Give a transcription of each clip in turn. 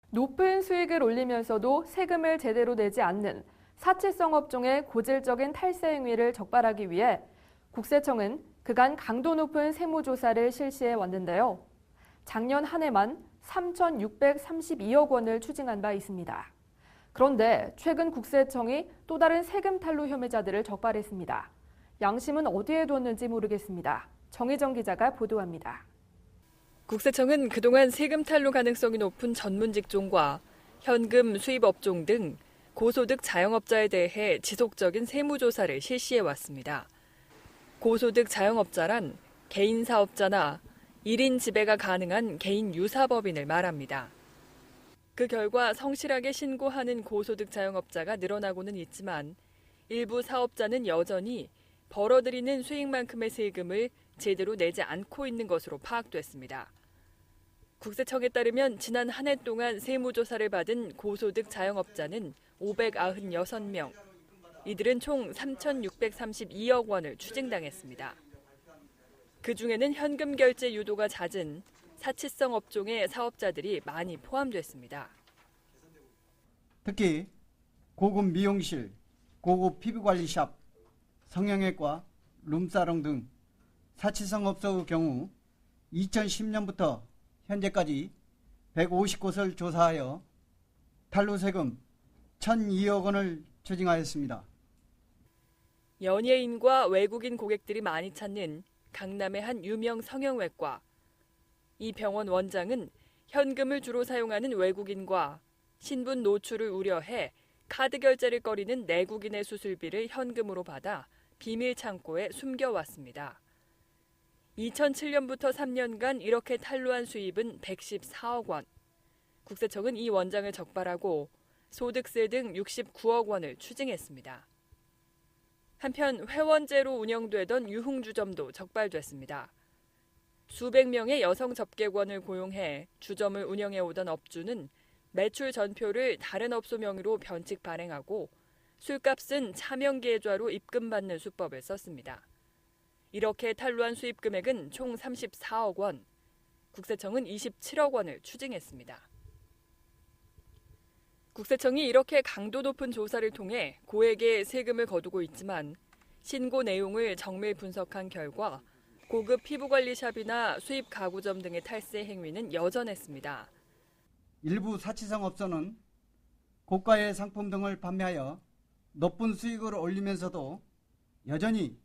높은 수익을 올리면서도 세금을 제대로 내지 않는 사치성 업종의 고질적인 탈세 행위를 적발하기 위해 국세청은 그간 강도 높은 세무조사를 실시해 왔는데요. 작년 한 해만 3,632억 원을 추징한 바 있습니다. 그런데 최근 국세청이 또 다른 세금 탈루 혐의자들을 적발했습니다. 양심은 어디에 뒀는지 모르겠습니다. 정희정 기자가 보도합니다. 국세청은 그동안 세금 탈루 가능성이 높은 전문 직종과 현금 수입 업종 등 고소득 자영업자에 대해 지속적인 세무조사를 실시해 왔습니다. 고소득 자영업자란 개인 사업자나 1인 지배가 가능한 개인 유사법인을 말합니다. 그 결과 성실하게 신고하는 고소득 자영업자가 늘어나고는 있지만 일부 사업자는 여전히 벌어들이는 수익만큼의 세금을 제대로 내지 않고 있는 것으로 파악됐습니다. 국세청에 따르면 지난 한 해 동안 세무조사를 받은 고소득 자영업자는 596명, 이들은 총 3,632억 원을 추징당했습니다. 그중에는 현금 결제 유도가 잦은 사치성 업종의 사업자들이 많이 포함됐습니다. 특히 고급 미용실, 고급 피부관리샵, 성형외과, 룸사롱 등 사치성 업소의 경우 2010년부터 현재까지 150곳을 조사하여 탈루세금 1,002억 원을 추징하였습니다. 연예인과 외국인 고객들이 많이 찾는 강남의 한 유명 성형외과. 이 병원 원장은 현금을 주로 사용하는 외국인과 신분 노출을 우려해 카드 결제를 꺼리는 내국인의 수술비를 현금으로 받아 비밀 창고에 숨겨왔습니다. 2007년부터 3년간 이렇게 탈루한 수입은 114억 원. 국세청은 이 원장을 적발하고 소득세 등 69억 원을 추징했습니다. 한편 회원제로 운영되던 유흥주점도 적발됐습니다. 수백 명의 여성 접객원을 고용해 주점을 운영해오던 업주는 매출 전표를 다른 업소 명의로 변칙 발행하고 술값은 차명 계좌로 입금받는 수법을 썼습니다. 이렇게 탈루한 수입 금액은 총 34억 원, 국세청은 27억 원을 추징했습니다. 국세청이 이렇게 강도 높은 조사를 통해 고액의 세금을 거두고 있지만 신고 내용을 정밀 분석한 결과 고급 피부관리샵이나 수입 가구점 등의 탈세 행위는 여전했습니다. 일부 사치성 업소는 고가의 상품 등을 판매하여 높은 수익을 올리면서도 여전히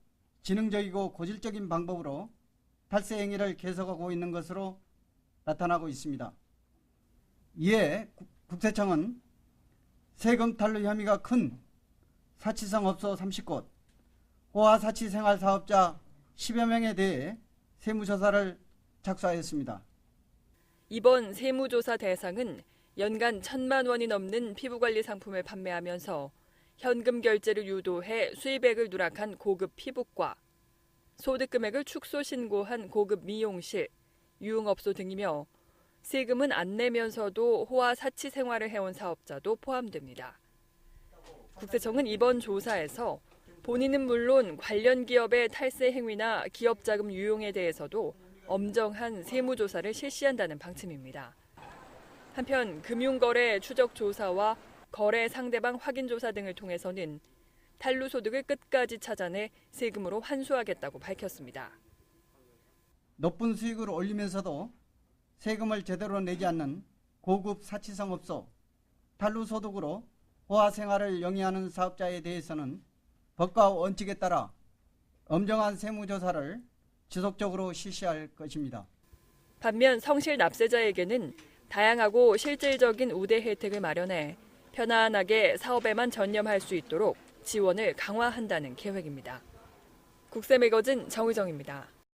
지능적이고 고질적인 방법으로 탈세 행위를 계속하고 있는 것으로 나타나고 있습니다. 이에 국세청은 세금 탈루 혐의가 큰 사치성 업소 30곳, 호화 사치 생활 사업자 10여 명에 대해 세무조사를 착수하였습니다. 이번 세무조사 대상은 연간 1,000만 원이 넘는 피부관리 상품을 판매하면서 현금 결제를 유도해 수입액을 누락한 고급 피부과, 소득금액을 축소 신고한 고급 미용실, 유흥업소 등이며 세금은 안 내면서도 호화 사치 생활을 해온 사업자도 포함됩니다. 국세청은 이번 조사에서 본인은 물론 관련 기업의 탈세 행위나 기업 자금 유용에 대해서도 엄정한 세무조사를 실시한다는 방침입니다. 한편 금융거래 추적 조사와 거래 상대방 확인 조사 등을 통해서는 탈루 소득을 끝까지 찾아내 세금으로 환수하겠다고 밝혔습니다. 높은 수익을 올리면서도 세금을 제대로 내지 않는 고급 사치성 업소, 탈루 소득으로 호화 생활을 영위하는 사업자에 대해서는 법과 원칙에 따라 엄정한 세무조사를 지속적으로 실시할 것입니다. 반면 성실 납세자에게는 다양하고 실질적인 우대 혜택을 마련해 편안하게 사업에만 전념할 수 있도록 지원을 강화한다는 계획입니다. 국세매거진 정의정입니다.